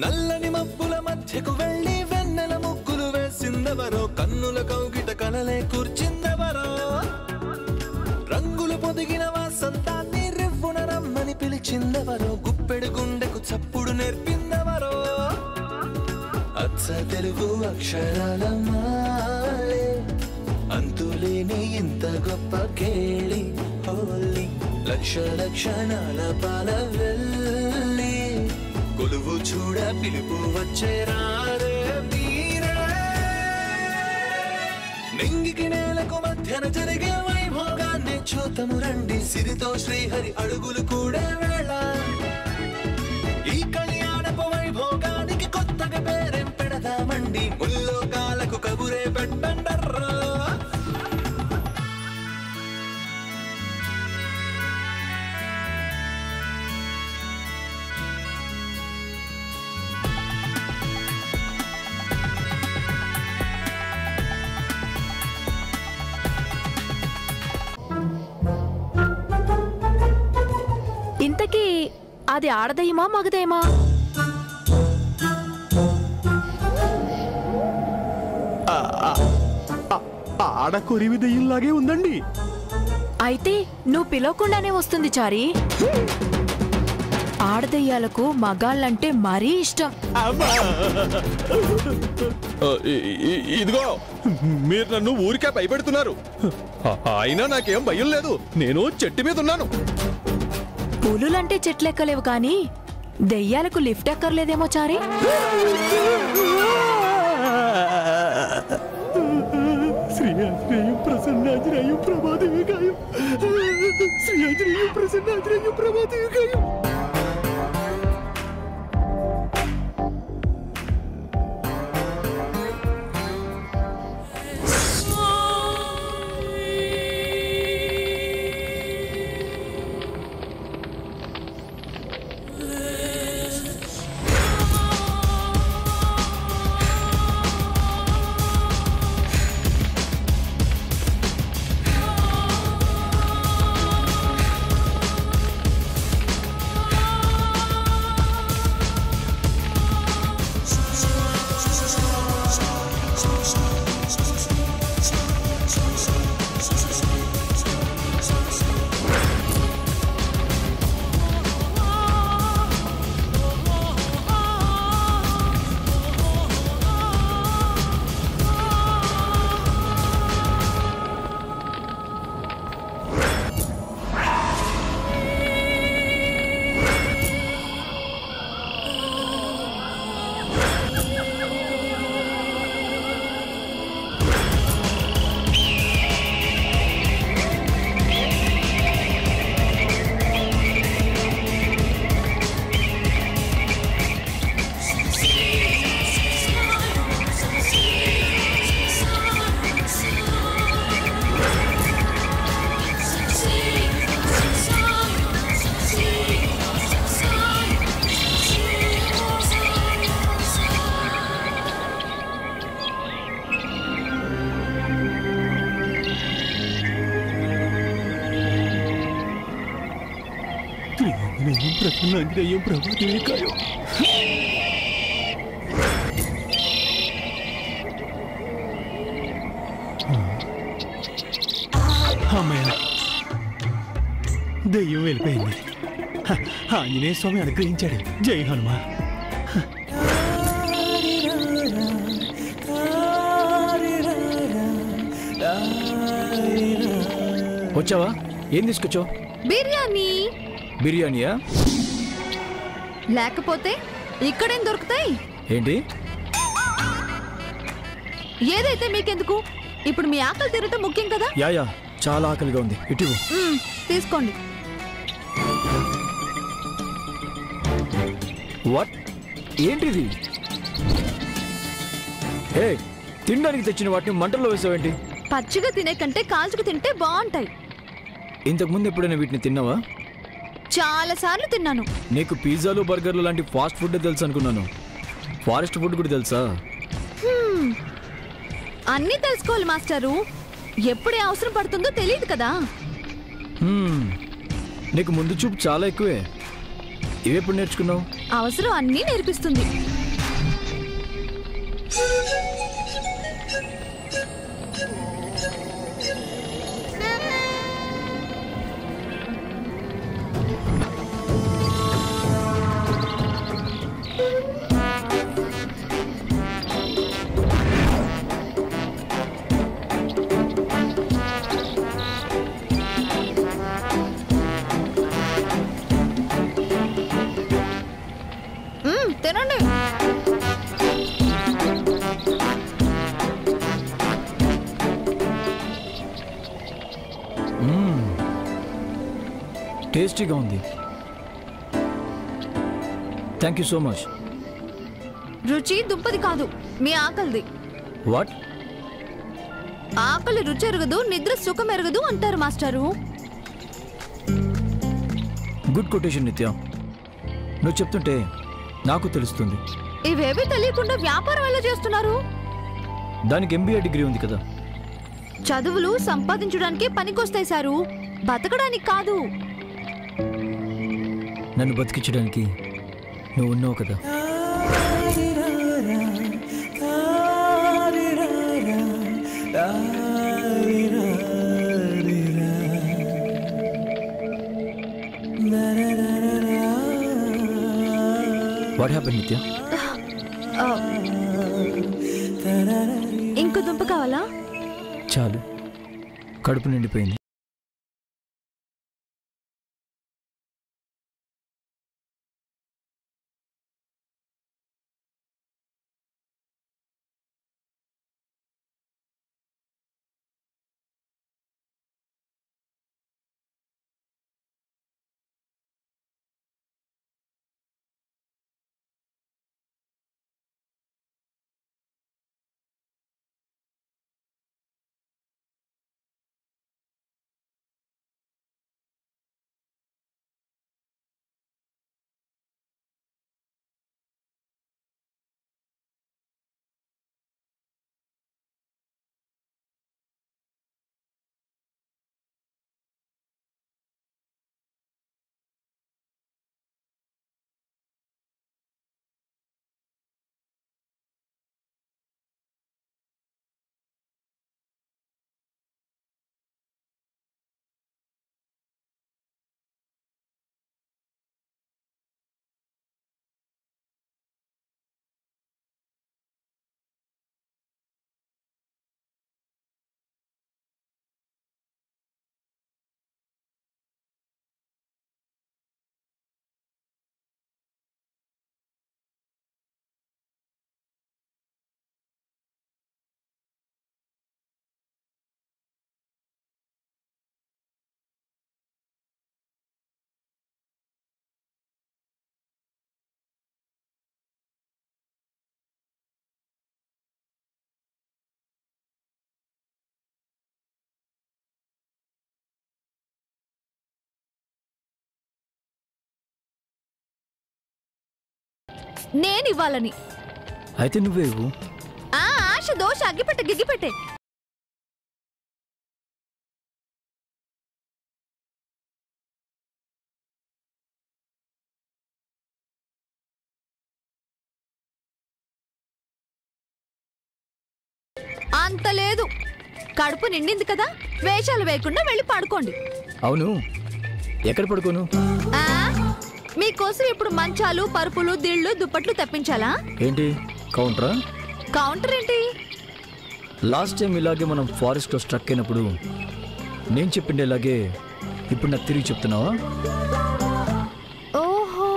నల్లని మబ్బుల మధ్యకు వెళ్ళి వెన్నెల ముగ్గులు వేసిందెవరో కన్నుల కౌగిట కలలే కూర్చిందెవరో రంగులు పొదిగిన వాసంతాన్ని రివ్వున రమ్మని పిలిచిందెవరో గుప్పెడు గుండెకు చప్పుడు నేర్పిందెవరో అచ్చ తెలుగు అక్షరాల మాలే అంతులేని ఇంత గొప్ప కేళి హోలీ లక్ష లక్షణాల పాల వెళ్ళి కొలువు చూడ పిలుపు వచ్చేరారే మీరే నింగికి నేలకు మధ్యన జరిగే వైభోగాన్ని చూతము రండి సిరితో శ్రీహరి అడుగులు కూడే వేళ ఈ కళ్యాణపు వైభోగానికి కొత్తగా పేరేం పెడదామండి ముల్లోకాలకు కబురే పెట్టండర్రా ఇంతకీ అది ఆడదయ్యమా మగదయ్యమా? ఆడ కొరివి దెయ్యంలాగే ఉందండి. అయితే నువ్వు పిలవకుండానే వస్తుంది చారి. ఆడదయ్యాలకు మగాళ్ళంటే మరీ ఇష్టం. ఇదిగో మీరు నన్ను ఊరికే భయపెడుతున్నారు. అయినా నాకేం భయం లేదు, నేను చెట్టు మీద ఉన్నాను. పులులంటే చెట్లెక్కలేవు కానీ దెయ్యాలకు లిఫ్ట్ ఎక్కర్లేదేమో చారి. శ్రీయాజ్రేయం ప్రసన్నాజ్రేయం ప్రభాదేవికాయం శ్రీయాజ్రేయం ప్రసన్నాజ్రేయం ప్రభాదేవికాయం. ప్రసన్నాంజనేయం ప్రభాదేవికాయం. అమ్మయ్య, దెయ్యం వెళ్ళిపోయింది. ఆంజనేయ స్వామి అనుగ్రహించాడు. జై హనుమా. వచ్చావా? ఏం తీసుకొచ్చావు? బిర్యానీ. బిర్యానీయా? లేకపోతే ఇక్కడేం దొరుకుతాయి? ఏంటి? ఏదైతే మీకెందుకు, ఇప్పుడు మీ ఆకలి తీరటం ముఖ్యం కదా. యా చాలా ఆకలిగా ఉంది. ఇటు తీసుకోండి. వాట్? ఏంటిది? ఏ, తినడానికి తెచ్చిన వాటిని మంటల్లో వేసావేంటి? పచ్చిగా తినే కంటే కాల్చుకు తింటే బాగుంటాయి. ఇంతకుముందు ఎప్పుడైనా వీటిని తిన్నావా? చాలా సార్లు తిన్నాను. నీకు పిజ్జాలు బర్గర్లు లాంటి ఫాస్ట్ ఫుడ్ తెలుసు అనుకున్నాను. ఫారెస్ట్ ఫుడ్ కూడా తెలుసా? అన్నీ తెలుసుకోవాలి మాస్టరు. ఎప్పుడే అవసరం పడుతుందో తెలియదు కదా. నీకు ముందు చూపు చాలా ఎక్కువే. ఇవెప్పుడు నేర్చుకున్నావు? అవసరం అన్నీ నేర్పిస్తుంది. తినండి. టేస్టీగా ఉంది. Thank you so much. రుచి దుంపది కాదు, మీ ఆకలిది. వాట్? ఆకలి రుచి ఎరగదు, నిద్ర సుఖం ఎరగదు అంటారు మాస్టారు. గుడ్ కొటేషన్ నిత్య. నువ్వు చెప్తుంటే నాకు తెలుస్తుంది. ఇవేవి తెలియకుండా వ్యాపారం ఎలా చేస్తున్నారు? దానికి MBA డిగ్రీ ఉంది కదా. చదువులు సంపాదించడానికి పనికొస్తాయి సారు, బతకడానికి కాదు. నన్ను బతికించడానికి నువ్వు ఉన్నావు కదా. వాట్ హ్యాపెన్ నిత్య? ఇంకో దుంప కావాలా? చాలు, కడుపు నిండిపోయింది. నేను ఇవ్వాలని. అయితే నువ్వే ఇవ్వు. ఆశ దోష అగ్గిపెట్టే గిగ్గిపెట్టే. అంత లేదు, కడుపు నిండింది కదా, వేషాలు వేయకుండా వెళ్ళి పడుకోండి. అవును, ఎక్కడ పడుకోను? మీకోసం ఇప్పుడు మంచాలు, పరుపులు, దిళ్ళు, దుప్పట్లు తెప్పించాలా? ఏంటి కౌంటరా? కౌంటర్ ఏంటి? లాస్ట్ టైం ఇలాగే మనం ఫారెస్ట్లో స్ట్రక్ అయినప్పుడు నేను చెప్పిండే ఇలాగే ఇప్పుడు నాకు తిరిగి చెప్తున్నావా? ఓహో,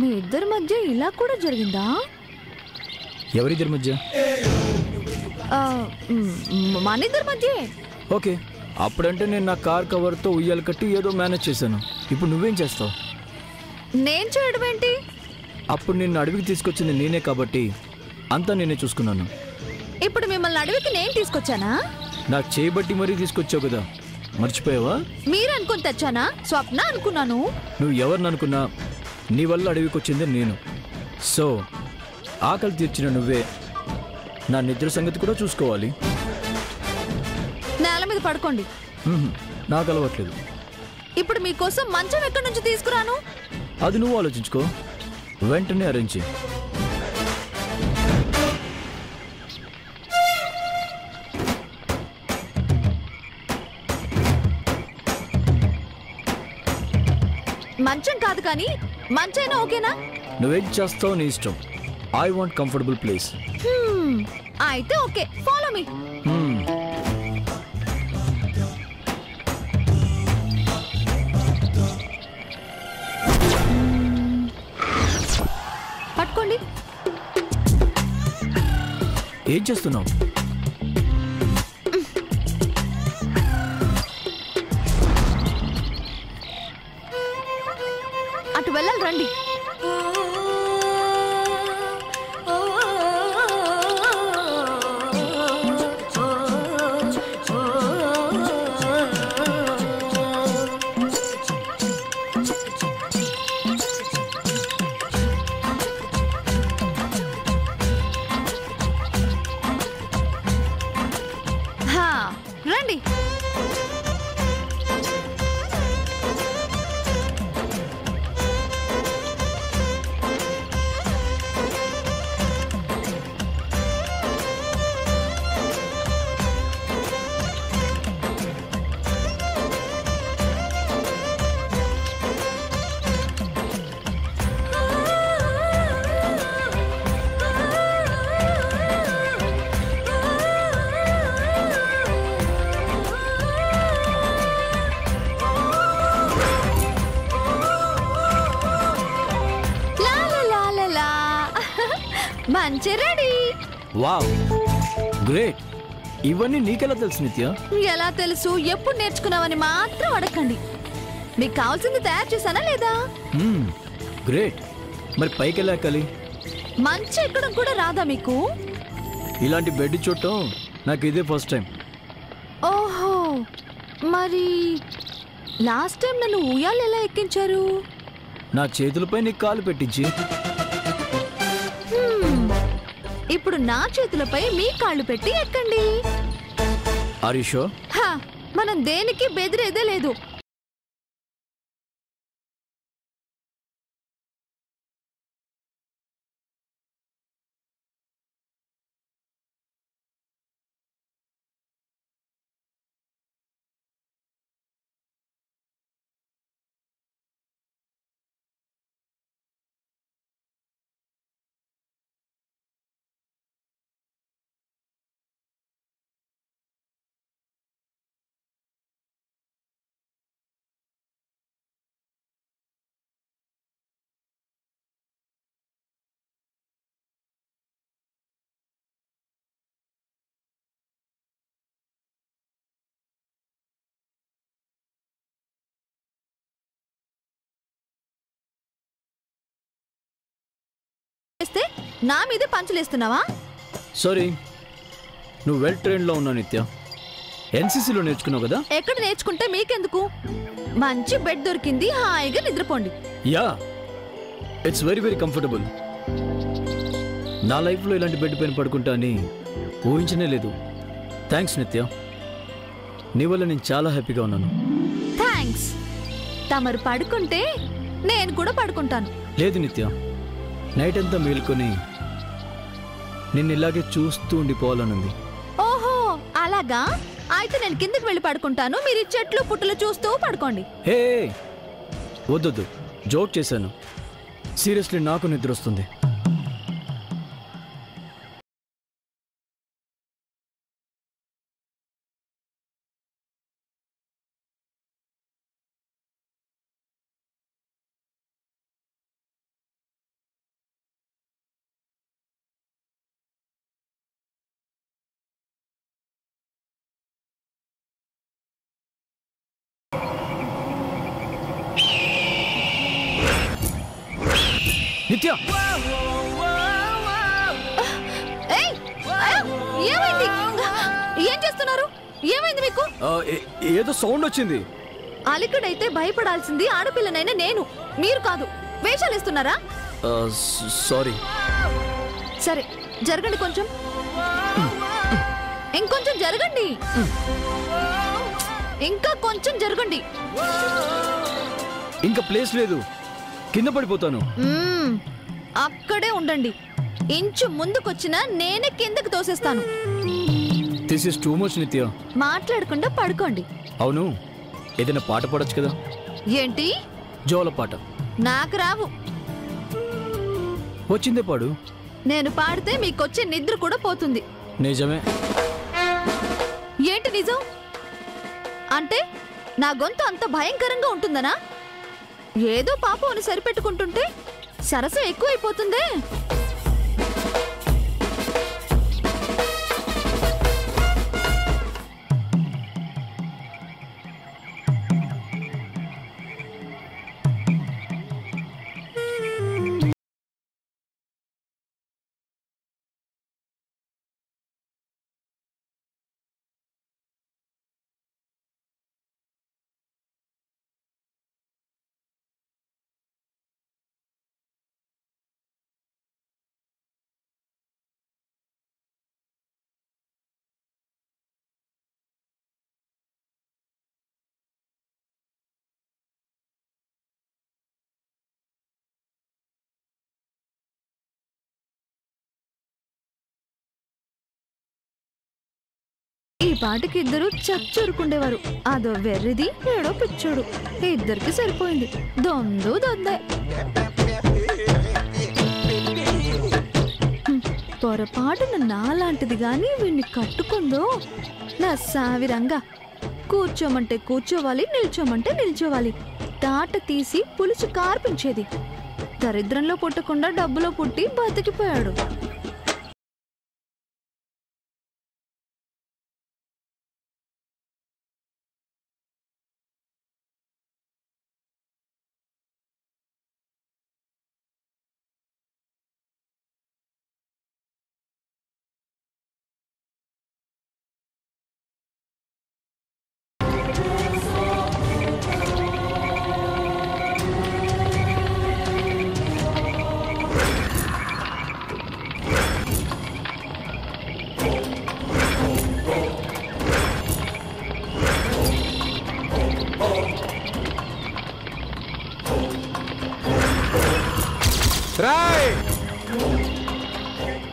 మీ ఇద్దరి మధ్య ఇలా కూడా జరిగిందా? ఎవరిద్దరి మధ్య? మన ఇద్దరి మధ్య. ఓకే, అప్పుడంటే నేను నా కార్ కవర్తో ఉయ్యాలు కట్టి ఏదో మేనేజ్ చేశాను. ఇప్పుడు నువ్వేం చేస్తావు? నేను చేయడం ఏంటి? అప్పుడు నిన్ను అడవికి తీసుకొచ్చింది నేనే కాబట్టి అంతా నేనే చూసుకున్నాను. ఇప్పుడు మిమ్మల్ని అడవికి నేను తీసుకొచ్చానా? నాకు చేయబట్టి మరీ తీసుకొచ్చావు కదా, మర్చిపోయావా? మీరు అనుకుని తెచ్చానా? స్వప్న అనుకున్నాను. నువ్వు ఎవరిని అనుకున్నా నీ వల్ల అడవికి వచ్చిందే నేను. సో ఆకలి తీర్చిన నువ్వే నా నిద్ర సంగతి కూడా చూసుకోవాలి. నేల మీద పడుకోండి. నాకు అలవట్లేదు. ఇప్పుడు మీకోసం మంచం ఎక్కడి నుంచి తీసుకురాను? అది నువ్వు ఆలోచించుకో. వెంటనే అరేంజ్ చేయి. మంచం కాదు కానీ మంచైనా ఓకేనా? నువ్వేం చేస్తావు నీ ఇష్టం. I want comfortable place. అయితే ఓకే, ఫాలో మీ. పట్టుకోండి. ఏం చేస్తున్నావు? అటు వెళ్ళాలి, రండి. రండి. మంచి రెడీ. Wow, great. ఇవన్నీ నీకెలా తెలుసు నిత్య? ఎలా తెలుసు? ఎప్పుడు నేర్చుకున్నావని మాత్రం అడగండి. మీకు కావాల్సింది తయారు చేశానా లేదా? గ్రేట్. మరి పైకి ఎలా ఎక్కాలి? మంచి ఎక్కడం కూడా రాదా మీకు? ఇలాంటి బెడ్ చూడటం నాకు ఇదే ఫస్ట్ టైం. ఓహో, మరి లాస్ట్ టైం నన్ను ఉయ్యాలు ఎలా ఎక్కించారు? నా చేతులపై నీకు కాలు పెట్టించి. ఇప్పుడు నా చేతులపై మీ కాళ్ళు పెట్టి ఎక్కండి. Are you sure? మనం దేనికి బెదిరేదే లేదు. నా మీద పంచులేస్తున్నావా? సారీ, నువ్వు వెల్ ట్రైన్లో ఉన్నావు నిత్య. ఎన్సీసీలో నేర్చుకున్నావు కదా? ఎక్కడ నేర్చుకుంటే మీకెందుకు? మంచి బెడ్ దొరికింది, హాయిగా నిద్రపోండి. Yeah, it's very very comfortable. నా లైఫ్లో ఇలాంటి బెడ్ పైన పడుకుంటా అని ఊహించనే లేదు. థ్యాంక్స్ నిత్య, నీ వల్ల నేను చాలా హ్యాపీగా ఉన్నాను. థ్యాంక్స్. తమరు పడుకుంటే నేను కూడా పడుకుంటాను. లేదు నిత్య, నైట్ అంతా మేలుకొని నిన్ను ఇలాగే చూస్తూ ఉండిపోవాలనుంది. ఓహో అలాగా? అయితే నేను కిందకి వెళ్ళి పడుకుంటాను, మీరు చెట్లు పుట్టలు చూస్తూ పడుకోండి. హే వద్దొద్దు, జోక్ చేశాను. సీరియస్లీ నాకు నిద్ర వస్తుంది. నిత్య, ఏమైంది? ఏం చేస్తున్నారు? ఏమైంది మీకు? ఏదో సౌండ్ వచ్చింది. అలికడైతే భయపడాల్సింది ఆడపిల్లనైనా నేను, మీరు కాదు. వేషాలు ఇస్తున్నారా? సారీ. సరే జరగండి, కొంచెం ఇంకొంచెం జరగండి, ఇంకా కొంచెం జరగండి. ఇంకా ప్లేస్ లేదు. కింద పడిపోతాను. అక్కడే ఉండండి. ఇంచు ముందుకొచ్చినా నేనే కిందకి తోసేస్తాను. దిస్ ఇస్ టూ మచ్ నిత్య. మాట్లాడకుండా పడుకోండి. అవును, ఏదైనా పాట పాడొచ్చు కదా. ఏంటి? జోల పాట. నాకు రావు. వచ్చిందే పాడు. నేను పాడితే మీకొచ్చే నిద్ర కూడా పోతుంది. నిజమే. ఏంటి నిజం? అంటే నా గొంతు అంత భయంకరంగా ఉంటుందనా? ఏదో పాపం అని సరిపెట్టుకుంటుంటే సరసం ఎక్కువైపోతుందే. ఈ పాటకి ఇద్దరు చచ్చూరుకుండేవారు. అదో వెర్రిది, ఏడో పిచ్చోడు. ఇద్దరికి సరిపోయింది. దొందు దొందే. పొరపాటున నాలాంటిది గాని వీణ్ణి కట్టుకుందో నా సావిరంగా. కూర్చోమంటే కూర్చోవాలి, నిల్చోమంటే నిల్చోవాలి. తాట తీసి పులుసు కార్పించేది. దరిద్రంలో పుట్టకుండా డబ్బులో పుట్టి బతికిపోయాడు.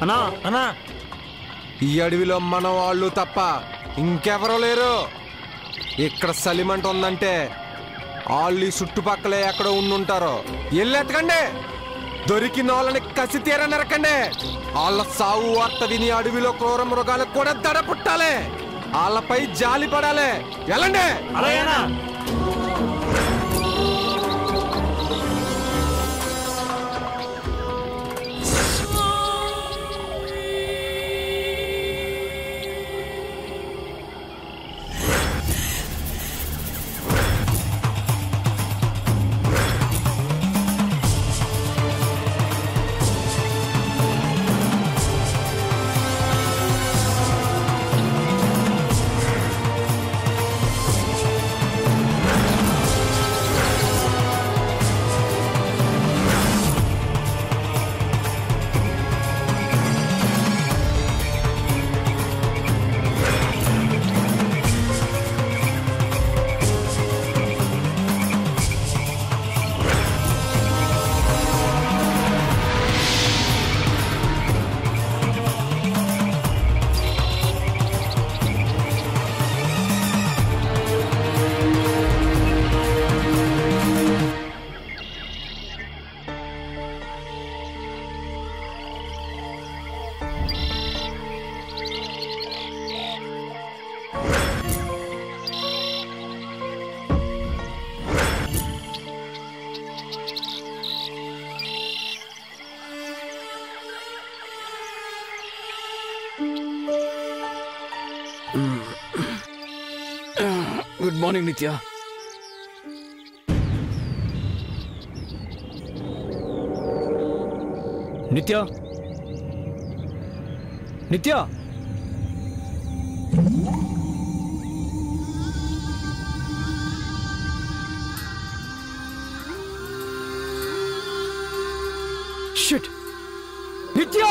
అన్నా అన్నా, ఈ అడవిలో మన వాళ్ళు తప్ప ఇంకెవరూ లేరు. ఇక్కడ సలిమంట ఉందంటే వాళ్ళు ఈ చుట్టుపక్కలే ఎక్కడో ఉండుంటారు. ఎత్తకండి, దొరికిన వాళ్ళని కసి తీర నరకండి. వాళ్ళ సావు వార్త విని అడవిలో క్రూర మృగాలకు కూడా దడ పుట్టాలి. వాళ్ళపై జాలి పడాలి. వెళ్ళండి. అలాగేనా? గుడ్ మార్నింగ్ నిత్య. నిత్య నిత్య షిట్ నిత్య